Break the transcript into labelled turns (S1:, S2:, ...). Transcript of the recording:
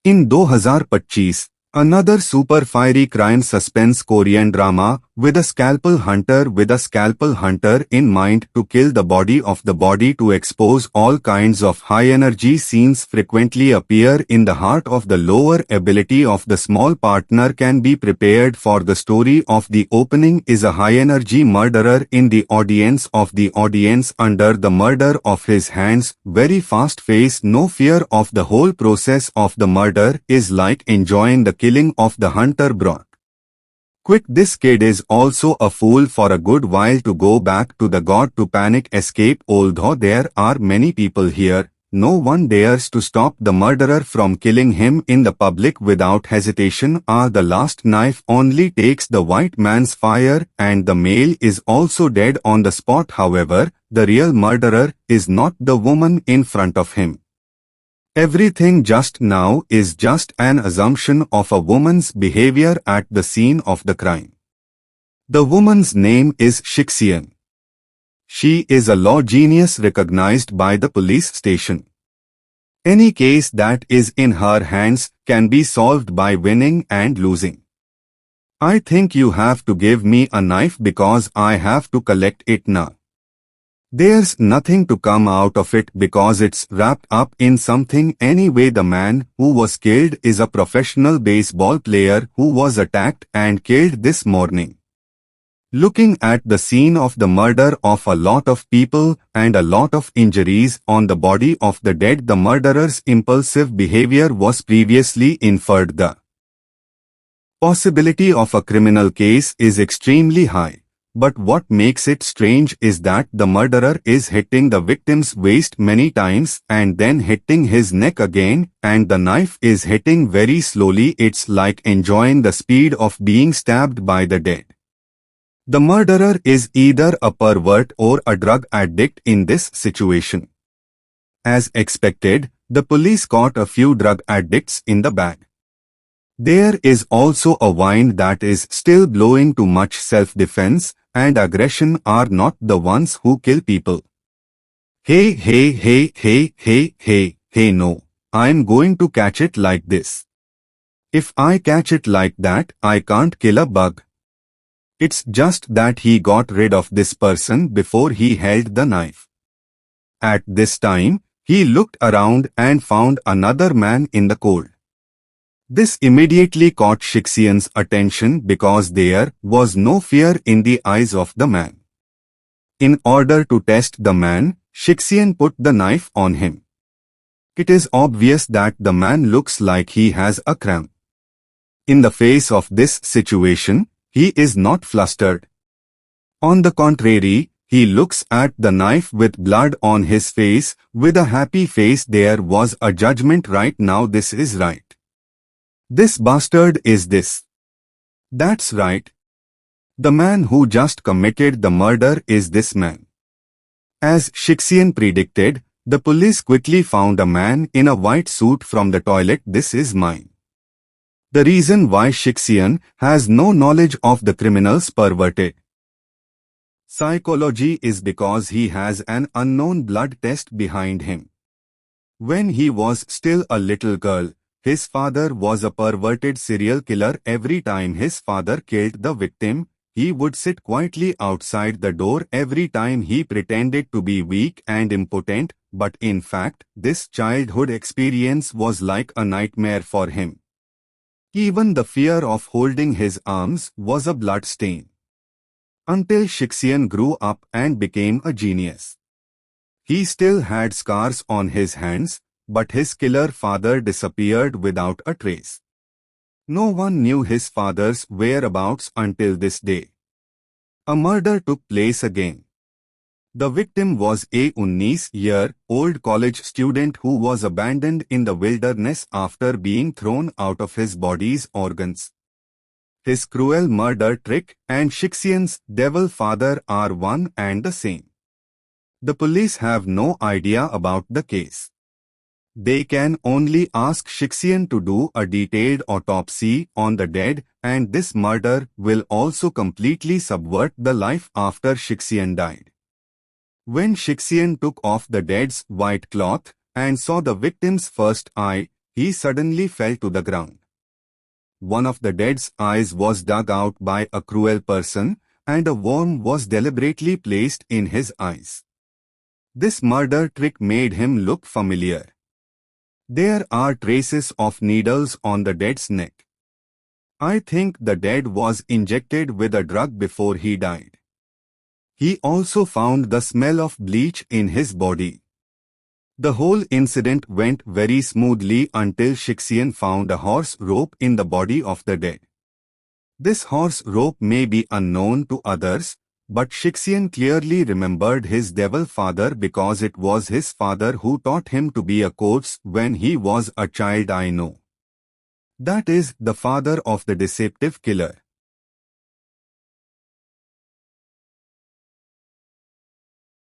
S1: In 2025, another super fiery crime suspense Korean drama with a scalpel hunter in mind to kill the body to expose all kinds of high energy scenes frequently appear in the heart of the lower ability of the small partner can be prepared for the story of the opening is a high energy murderer in the audience under the murder of his hands very fast face no fear of the whole process of the murder is like enjoying the killing of the hunter brought. Quick, this kid is also a fool for a good while to go back to the god to panic escape. Although there are many people here, no one dares to stop the murderer from killing him in the public without hesitation. The last knife only takes the white man's fire and the male is also dead on the spot. However, the real murderer is not the woman in front of him. Everything just now is just an assumption of a woman's behavior at the scene of the crime. The woman's name is Shixian. She is a law genius recognized by the police station. Any case that is in her hands can be solved by winning and losing. I think you have to give me a knife because I have to collect it now. There's nothing to come out of it because it's wrapped up in something anyway. The man who was killed is a professional baseball player who was attacked and killed this morning. Looking at the scene of the murder of a lot of people and a lot of injuries on the body of the dead, the murderer's impulsive behavior was previously inferred. The possibility of a criminal case is extremely high. But what makes it strange is that the murderer is hitting the victim's waist many times and then hitting his neck again, and the knife is hitting very slowly. It's like enjoying the speed of being stabbed by the dead. The murderer is either a pervert or a drug addict in this situation. As expected, the police caught a few drug addicts in the bag. There is also a wind that is still blowing. Too much self-defense and aggression are not the ones who kill people. Hey, no, I'm going to catch it like this. If I catch it like that, I can't kill a bug. It's just that he got rid of this person before he held the knife. At this time, he looked around and found another man in the cold. This immediately caught Shixian's attention because there was no fear in the eyes of the man. In order to test the man, Shixian put the knife on him. It is obvious that the man looks like he has a cramp. In the face of this situation, he is not flustered. On the contrary, he looks at the knife with blood on his face with a happy face. There was a judgment right now. This is right. This bastard is this. That's right. The man who just committed the murder is this man. As Shixian predicted, the police quickly found a man in a white suit from the toilet. This is mine. The reason why Shixian has no knowledge of the criminal's perverted psychology is because he has an unknown blood test behind him. When he was still a little girl, his father was a perverted serial killer. Every time his father killed the victim, he would sit quietly outside the door. Every time he pretended to be weak and impotent, but in fact, this childhood experience was like a nightmare for him. Even the fear of holding his arms was a blood stain. Until Shixian grew up and became a genius. He still had scars on his hands, but his killer father disappeared without a trace. No one knew his father's whereabouts until this day. A murder took place again. The victim was a 19-year-old college student who was abandoned in the wilderness after being thrown out of his body's organs. His cruel murder trick and Shixian's devil father are one and the same. The police have no idea about the case. They can only ask Shixian to do a detailed autopsy on the dead, and this murder will also completely subvert the life after Shixian died. When Shixian took off the dead's white cloth and saw the victim's first eye, he suddenly fell to the ground. One of the dead's eyes was dug out by a cruel person, and a worm was deliberately placed in his eyes. This murder trick made him look familiar. There are traces of needles on the dead's neck. I think the dead was injected with a drug before he died. He also found the smell of bleach in his body. The whole incident went very smoothly until Shixian found a horse rope in the body of the dead. This horse rope may be unknown to others, but Shixian clearly remembered his devil father because it was his father who taught him to be a corpse when he was a child. I know. That is the father of the deceptive killer.